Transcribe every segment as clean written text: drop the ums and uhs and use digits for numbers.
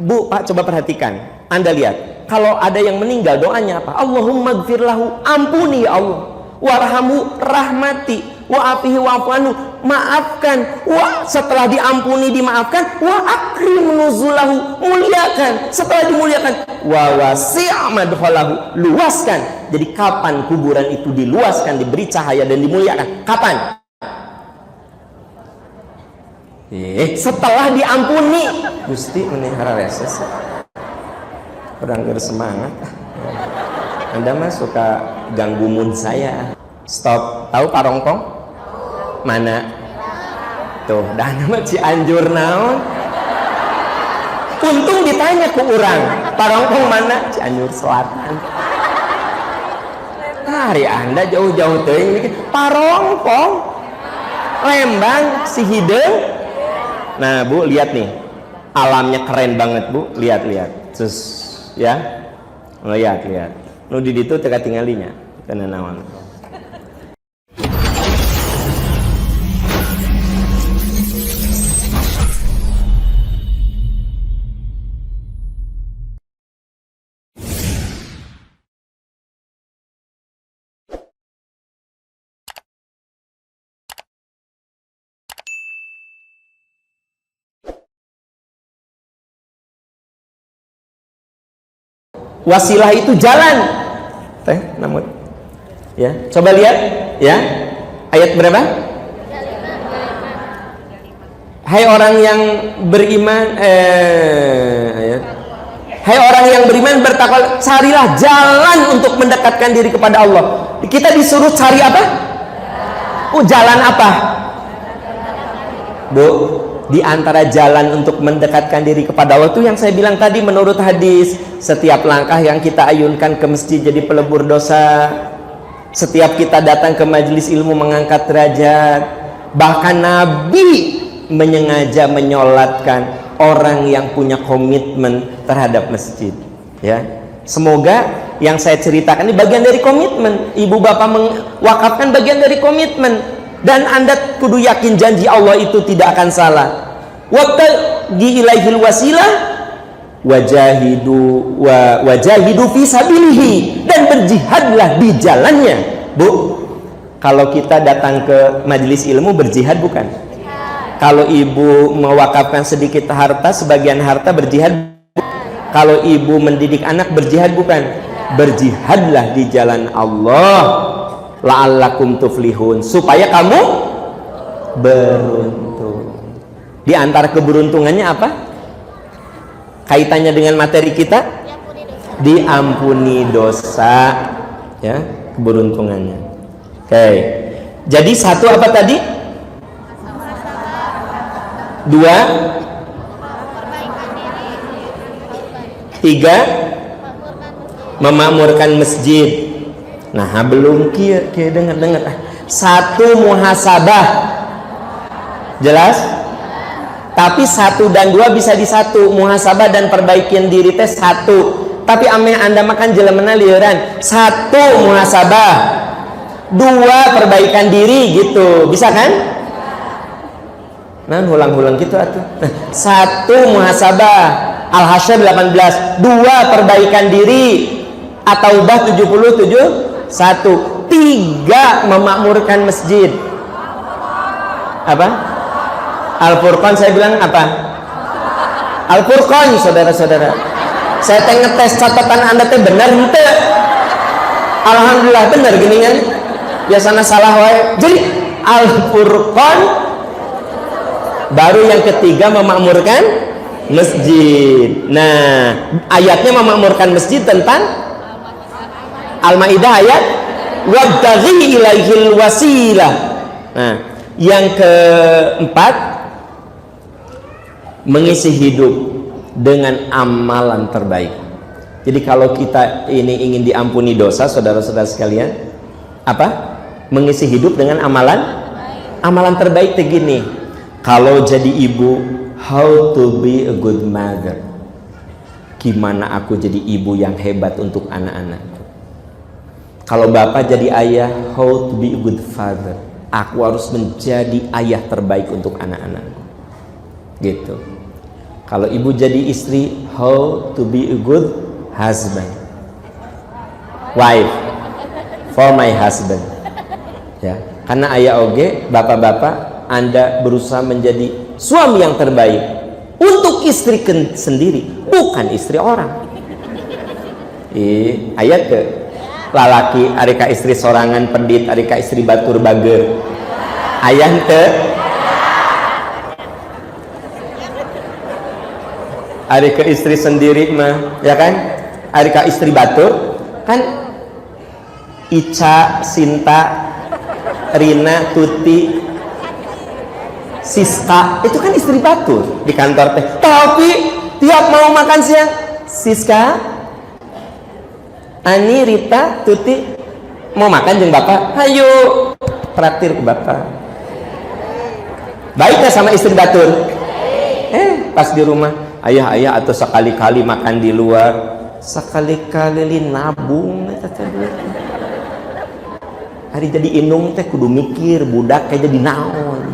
Bu, Pak, coba perhatikan. Anda lihat, kalau ada yang meninggal, doanya apa? Allahumma gfir lahu, ampuni ya Allah. Warhamhu, rahmati. Wa'afihi wa'afu anhu, maafkan. Setelah diampuni, dimaafkan. Wa akrim nuzulahu, muliakan. Setelah dimuliakan, wa wasi' madkhalahu, luaskan. Jadi kapan kuburan itu diluaskan, diberi cahaya dan dimuliakan? Kapan? Setelah diampuni. Gusti menihara reses, kurang bersemangat. Anda mah suka ganggu mood saya. Stop. Tahu Parongpong? Mana? Tuh, dah nama Cianjur naon. Untung ditanya ke orang, Parongpong mana? Cianjur Selatan. Hari Anda jauh-jauh teuing Parongpong, Lembang, Cihideung. Nah, Bu, lihat nih. Alamnya keren banget, Bu. Lihat. Terus ya. Lihat. Nu di ditu teu katinggalinya. Kana naon. Wasilah itu jalan. Namun ya, coba lihat ya. Ayat berapa? Hai orang yang beriman ayat. Hai orang yang beriman, bertakwa, carilah jalan untuk mendekatkan diri kepada Allah. Kita disuruh cari apa? Jalan apa? Bu, di antara jalan untuk mendekatkan diri kepada Allah itu yang saya bilang tadi, menurut hadis, setiap langkah yang kita ayunkan ke masjid jadi pelebur dosa, setiap kita datang ke majelis ilmu mengangkat derajat. Bahkan Nabi menyengaja menyolatkan orang yang punya komitmen terhadap masjid ya. Semoga yang saya ceritakan ini bagian dari komitmen. Ibu bapak mewakafkan bagian dari komitmen. Dan Anda kudu yakin janji Allah itu tidak akan salah. Wabtaghi ilaihil wasilah wajahidu fi sabilihi, dan berjihadlah di jalannya. Bu, kalau kita datang ke majelis ilmu berjihad bukan? Kalau ibu mewakafkan sedikit harta, sebagian harta berjihad. Kalau ibu mendidik anak berjihad bukan? Berjihadlah di jalan Allah. La'allakum tuflihun, supaya kamu beruntung. Di antara keberuntungannya apa? Kaitannya dengan materi kita? Diampuni dosa. Ya, keberuntungannya. Oke. Jadi satu apa tadi? Dua. Tiga. Memakmurkan masjid. Nah, belum kia dengar. Satu, muhasabah. Jelas? Tapi 1 dan 2 bisa di satu. Muhasabah dan perbaikin diri teh 1. Tapi ame Anda makan jelemena liuran. 1 muhasabah, 2 perbaikan diri gitu. Bisa kan? Nah, ulang-ulang gitu atuh. 1 muhasabah, Al-Hasyr 18, 2 perbaikan diri, At-Taubah 77, 1, 3 memakmurkan masjid. Apa? Al-Furqan saya bilang apa? Al-Furqan, saudara-saudara. Saya ngetes catatan Anda teh benar henteu? Alhamdulillah benar gini kan? Biasanya salah wae. Jadi Al-Furqan, baru yang ketiga memakmurkan masjid. Nah, ayatnya memakmurkan masjid tentang Al-Maidah ayat wabtaghi ilaihil wasilah. Nah, yang keempat, mengisi hidup dengan amalan terbaik. Jadi kalau kita ini ingin diampuni dosa, saudara-saudara sekalian, apa? Mengisi hidup dengan amalan terbaik teh gini. Kalau jadi ibu, how to be a good mother. Gimana aku jadi ibu yang hebat untuk anak-anak. Kalau bapak jadi ayah, how to be a good father. Aku harus menjadi ayah terbaik untuk anak-anakku. Gitu. Kalau ibu jadi istri, how to be a good husband, wife for my husband. Ya, karena ayah oge, bapak-bapak, Anda berusaha menjadi suami yang terbaik untuk istri sendiri, bukan istri orang. Ayat ke lalaki arika istri sorangan pendit, arika istri batur bager. Ayah te arika istri sendiri mah, ya kan? Arika istri batur kan Ica, Sinta, Rina, Tuti, Siska, itu kan istri batur di kantor teh. Tapi tiap mau makan siang, Siska, Ani, Rita, Tuti mau makan jeung bapak, ayo traktir ke bapak. Baiknya sama istri batur. Pas di rumah, ayah atau sekali-kali makan di luar, sekali-kali nabung hari jadi inung teh kudu mikir budak kayak jadi naon.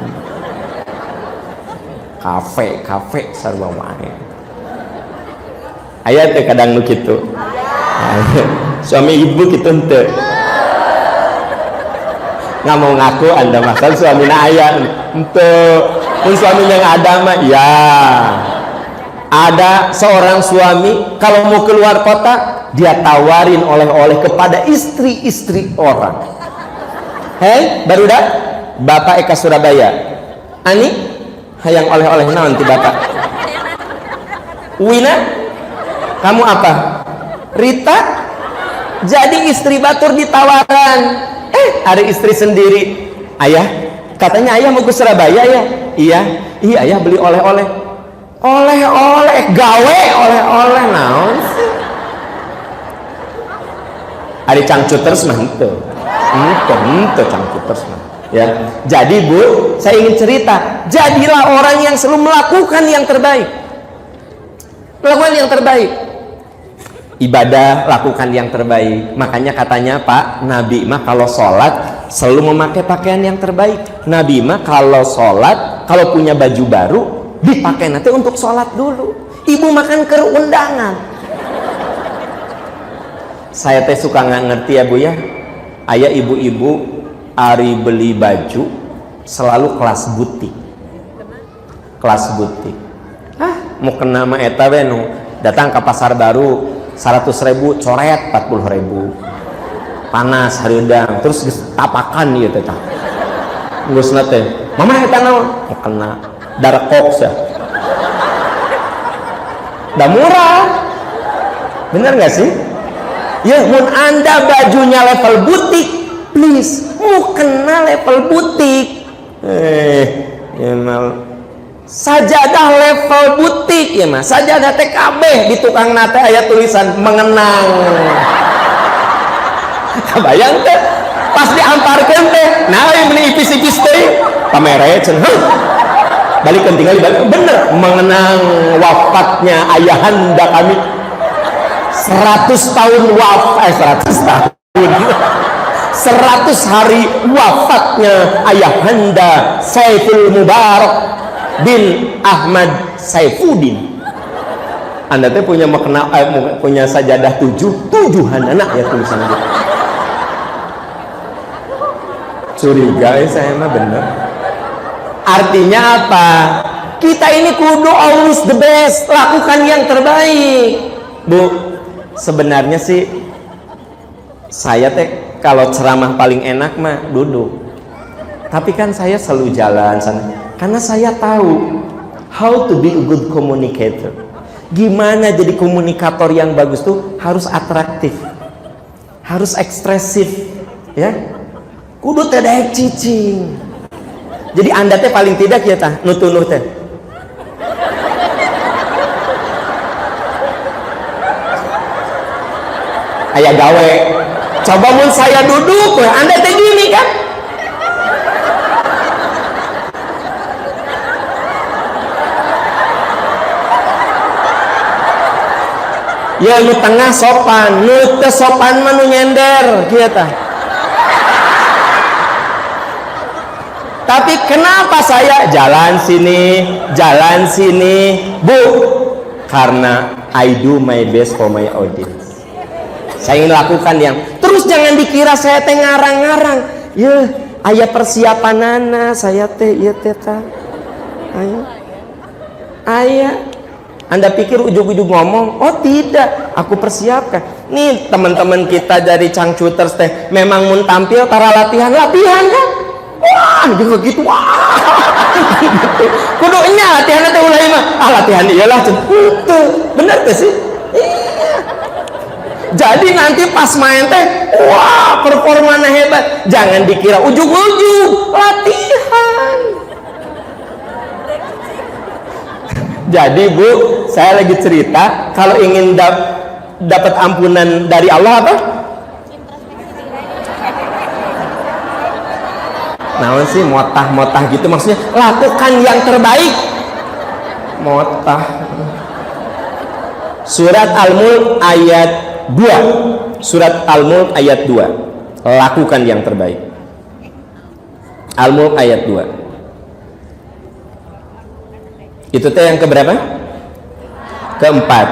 Kafe sarua wae. Aya teh kadang nu kitu. Suami ibu kitu henteu. Nggak mau ngaku Anda masal suamina aya henteu. Mun suaminya yang ada mah ya. Ada seorang suami kalau mau keluar kota dia tawarin oleh-oleh kepada istri-istri orang. Hei, barudak Bapak Eka Surabaya. Ani, hayang oleh-oleh naon ti Bapak? Wina, kamu apa? Rita, jadi istri batur ditawaran. Ada istri sendiri. Ayah, katanya ayah mau ke Surabaya ya? Iya, ayah beli oleh-oleh. Oleh-oleh, gawe oleh-oleh naon sih? Ada cangcuters mah henteu. Henteu cangcuters mah. Ya. Jadi Bu, saya ingin cerita, jadilah orang yang selalu melakukan yang terbaik. Lakukan yang terbaik. Ibadah, lakukan yang terbaik. Makanya katanya Pak, Nabi mah kalau sholat selalu memakai pakaian yang terbaik. Nabi mah kalau sholat, kalau punya baju baru, dipakai nanti untuk sholat dulu. Ibu makan ke undangan. Saya teh suka nggak ngerti ya Bu ya. Ayah ibu-ibu ari beli baju selalu kelas butik. Kelas butik. Mau kena mah eta we nu datang ke pasar baru 100.000 coret 40.000. Panas hareudang terus tapakan ieu teh tah. Geusna teh, "Mama eta naon?" Mau kena dark cox ya. Dah murah. Bener nggak sih? Ya, mun Anda bajunya level butik, please, mau kena level butik. Ya mal. Sajadah level butik ya mas. Sajadah TKB di tukang nate aya tulisan mengenang. Bayang teh, pas diamparkeun teh, nah yang beli ipis-ipis teh, pamere cenah. Balikan tinggal dibalik, bener mengenang wafatnya ayahanda kami. 100 tahun 100 tahun 100 hari wafatnya ayahanda Saiful Mubarak bin Ahmad Saifuddin. Anda teh punya makna punya sajadah tujuhan anak ya tulisan gitu. Curiga ya saya mah bener. Artinya apa? Kita ini kudu always the best, lakukan yang terbaik. Bu, sebenarnya sih saya teh kalau ceramah paling enak mah duduk. Tapi kan saya selalu jalan sana karena saya tahu how to be a good communicator. Gimana jadi komunikator yang bagus tuh harus atraktif, harus ekspresif, ya. Kudu teh daek cicing. Jadi Anda teh paling tidak ya tah nutunuh teh. Aya gawe. Coba mun saya duduk, Anda teh gini kan? Ya nu tengah sopan, nu teu sopan mah nu nyender kieu tah. Tapi kenapa saya jalan sini, Bu? Karena I do my best for my audience. Saya ingin lakukan yang terus, jangan dikira saya teh ngarang-ngarang. Ya, aya persiapan nana saya teh ieu teh tah. Ayo. Aya. Anda pikir ujug-ujug ngomong? Oh tidak, aku persiapkan. Nih teman-teman kita dari Cangcuters teh memang mun tampil tara latihan kan? Wah, juga gitu. Wah. Kudu nya latihan teh ulah mah. Latihan iyalah tuh. Bener teh sih? Iya. Jadi nanti pas main teh, wah, performanya hebat. Jangan dikira ujug-ujug, latihan. Jadi Bu, saya lagi cerita kalau ingin dapat ampunan dari Allah apa? Nah sih motah gitu, maksudnya lakukan yang terbaik. Motah. Surat Al-Mulk ayat 2. Surat Al-Mulk ayat 2. Lakukan yang terbaik. Al-Mulk ayat 2. Itu teh yang keberapa? Keempat.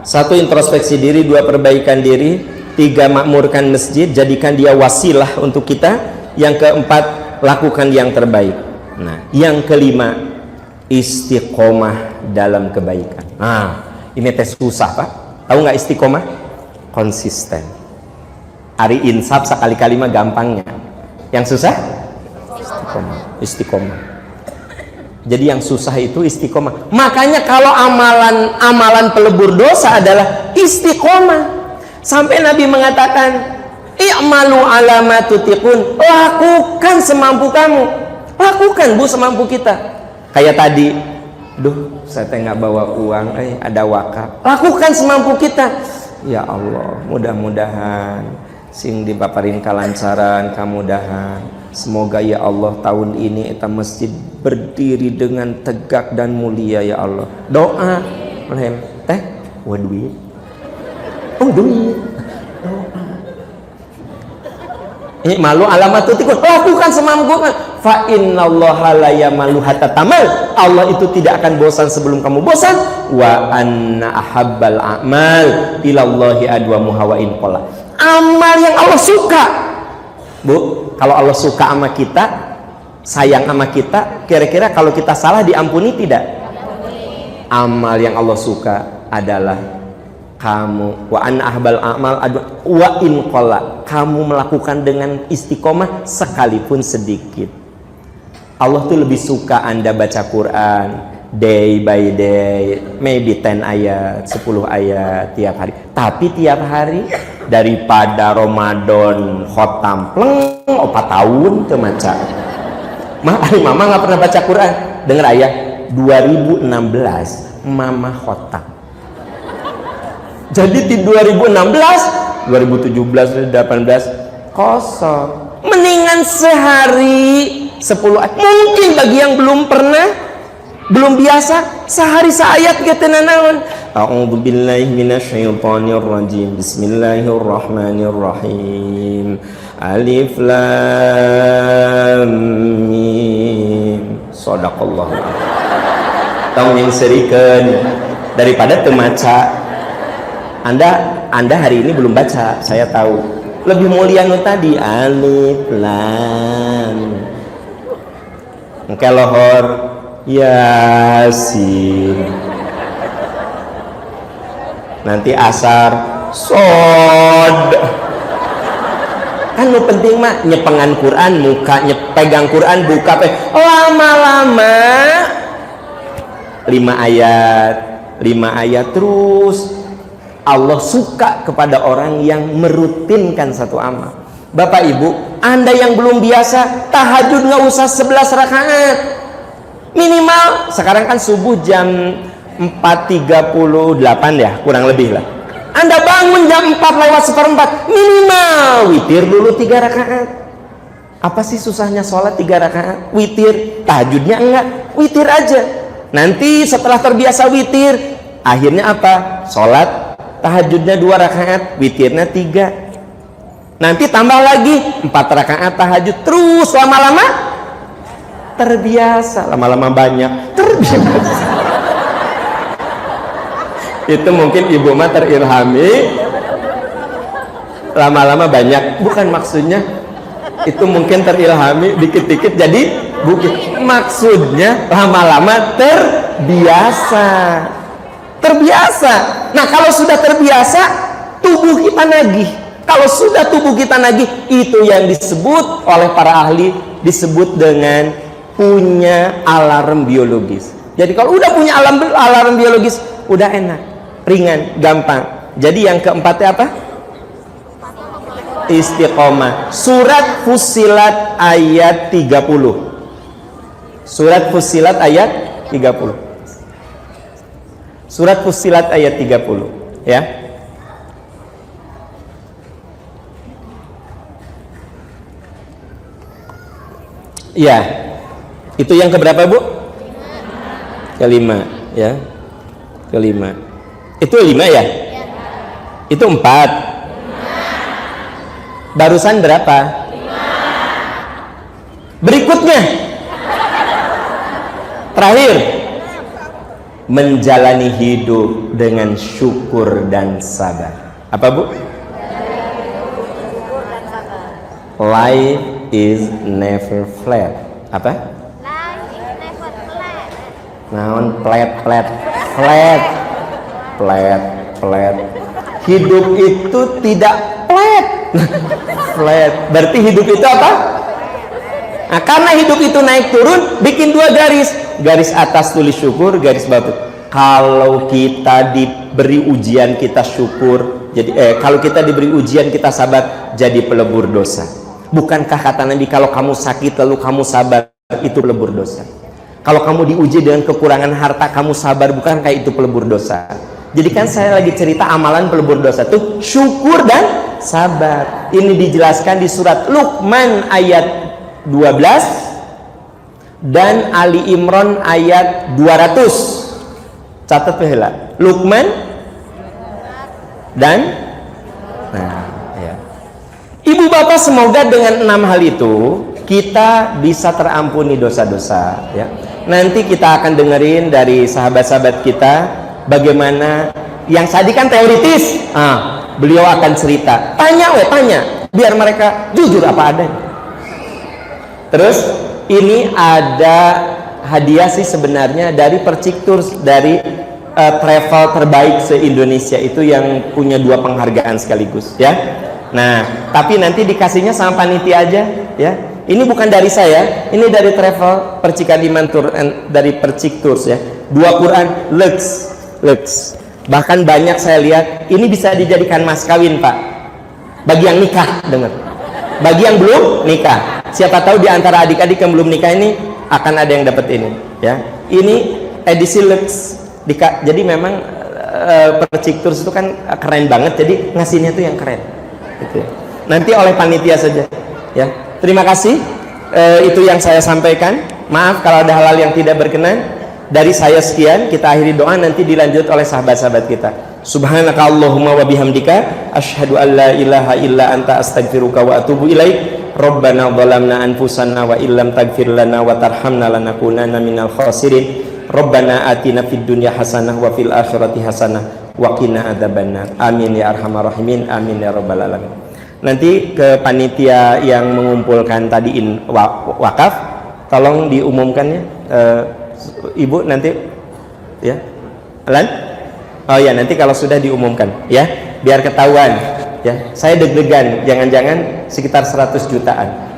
1 introspeksi diri, 2 perbaikan diri, 3 makmurkan masjid, jadikan dia wasilah untuk kita. Yang keempat, lakukan yang terbaik. Nah, yang kelima, istiqomah dalam kebaikan. Nah, ini teh susah Pak. Tahu nggak istiqomah? Konsisten. Ari insaf sekali-kali mah gampangnya. Yang susah? Istiqomah. Jadi yang susah itu istiqomah. Makanya kalau amalan pelebur dosa adalah istiqomah. Sampai Nabi mengatakan, i'malu ala ma tutiqun. Lakukan semampu kamu. Lakukan Bu semampu kita. Kayak tadi, duh saya teh nggak bawa uang, ada wakaf. Lakukan semampu kita. Ya Allah, mudah-mudahan sing dipaparin kalancaran, kamudahan. Semoga ya Allah tahun ini eta masjid berdiri dengan tegak dan mulia ya Allah. Doa lehem teh duit. Oh duit. Doa. Ini malu alamat tikun. Lakukan semampu kan. Fa innallaha la yamalu hatta tamal. Allah itu tidak akan bosan sebelum kamu bosan. Wa anna ahabbal a'mal ilallahi adwamuha wa in qalla. Amal yang Allah suka. Bu, kalau Allah suka sama kita, sayang sama kita, kira-kira kalau kita salah diampuni tidak? Amal yang Allah suka adalah kamu wa an ahbal amal wa in qalla, kamu melakukan dengan istiqomah sekalipun sedikit. Allah tuh lebih suka Anda baca Quran day by day, maybe 10 ayat, 10 ayat tiap hari, tapi tiap hari daripada Ramadan khotam pleng 4 tahun tuh maca. Mama nggak pernah baca Quran. Dengar ayah, 2016 mama khotam. Jadi di 2016, 2017, 2018 kosong. Mendingan sehari 10 ayat. Mungkin bagi yang belum pernah, belum biasa, sehari seayat gitu nanaon. A'udzu billahi minasyaitonir rajim. Bismillahirrahmanirrahim. Alif lam mim. Shadaqallah. Tong yang serikeun daripada teu maca. Anda hari ini belum baca, saya tahu. Lebih mulia nu tadi alif lam. Engke lohor Yasin. Nanti asar sod. Kan lu penting mah nyepengan Quran, muka pegang Quran, buka lama-lama 5 ayat terus. Allah suka kepada orang yang merutinkan satu amal. Bapak Ibu, Anda yang belum biasa tahajud nggak usah 11 rakaat. Minimal sekarang kan subuh jam 4.38 ya, kurang lebih lah. Anda bangun jam 4:04, minimal witir dulu 3 rakaat. Apa sih susahnya sholat 3 rakaat? Witir, tahajudnya enggak, witir aja. Nanti setelah terbiasa witir, akhirnya apa? Sholat tahajudnya 2 rakaat, witirnya 3. Nanti tambah lagi 4 rakaat tahajud, terus lama-lama terbiasa, lama-lama banyak terbiasa. Itu mungkin ibu mah terilhami, lama-lama banyak. Bukan maksudnya, itu mungkin terilhami dikit-dikit jadi bukit. Maksudnya lama-lama terbiasa. Nah kalau sudah terbiasa, tubuh kita nagih. Kalau sudah tubuh kita nagih, itu yang disebut oleh para ahli, disebut dengan punya alarm biologis. Jadi kalau udah punya alarm biologis, udah enak, ringan, gampang. Jadi yang keempatnya apa? Istiqomah. Surat Fussilat ayat 30. Surat Fussilat ayat 30. Surat Fussilat ayat 30, ya. Ya. Itu yang keberapa, Bu? Kelima, ya. Kelima. Itu 5 ya? Itu 4. Barusan berapa? 5. Berikutnya. Terakhir. Menjalani hidup dengan syukur dan sabar. Apa, Bu? Life is never flat. Apa? Life is never flat. Naon flat. Hidup itu tidak flat. Flat. Berarti hidup itu apa? Nah, karena hidup itu naik turun, bikin 2 garis. Garis atas tulis syukur, garis bawah. Kalau kita diberi ujian kita syukur, jadi kalau kita diberi ujian kita sabar, jadi pelebur dosa. Bukankah kata Nabi, kalau kamu sakit lalu kamu sabar, itu pelebur dosa. Kalau kamu diuji dengan kekurangan harta, kamu sabar, bukankah itu pelebur dosa? Jadi kan saya lagi cerita amalan pelebur dosa tuh syukur dan sabar. Ini dijelaskan di surat Luqman ayat 12 dan Ali Imran ayat 200. Catat heula. Luqman dan ya. Ibu bapak, semoga dengan 6 hal itu kita bisa terampuni dosa-dosa, ya. Nanti kita akan dengerin dari sahabat-sahabat kita bagaimana yang tadi kan teoritis. Beliau akan cerita. Tanya biar mereka jujur apa adanya. Terus ini ada hadiah sih sebenarnya dari Perciktur, dari travel terbaik se-Indonesia itu yang punya 2 penghargaan sekaligus, ya. Nah, tapi nanti dikasihnya sama panitia aja, ya. Ini bukan dari saya, ini dari travel Percikan Iman Tour, dari Perciktur, ya. 2 Quran Lux. Bahkan banyak saya lihat ini bisa dijadikan mas kawin, Pak. Bagi yang nikah, dengar. Bagi yang belum nikah, siapa tahu di antara adik-adik yang belum nikah ini akan ada yang dapat ini, ya. Ini edisi Lux. Jadi memang Perciktur itu kan keren banget, jadi ngasihnya tuh yang keren, gitu ya. Nanti oleh panitia saja, ya. Terima kasih. Itu yang saya sampaikan. Maaf kalau ada hal-hal yang tidak berkenan. Dari saya sekian, kita akhiri doa, nanti dilanjut oleh sahabat-sahabat kita. Subhanaka Allahumma wa bihamdika asyhadu an la ilaha illa anta astaghfiruka wa atubu ilaik. Rabbana dhalamna anfusana wa illam taghfir lana wa tarhamna lanakunanna minal khasirin. Rabbana atina fid dunya hasanah wa fil akhirati hasanah wa qina adzabannar. Amin ya arhamar rahimin. Amin ya rabbal alamin. Nanti ke panitia yang mengumpulkan tadi wakaf, tolong diumumkannya. Ibu nanti, ya, Alan? Oh ya, nanti kalau sudah diumumkan, ya, biar ketahuan, ya. Saya deg-degan, jangan-jangan sekitar 100 jutaan.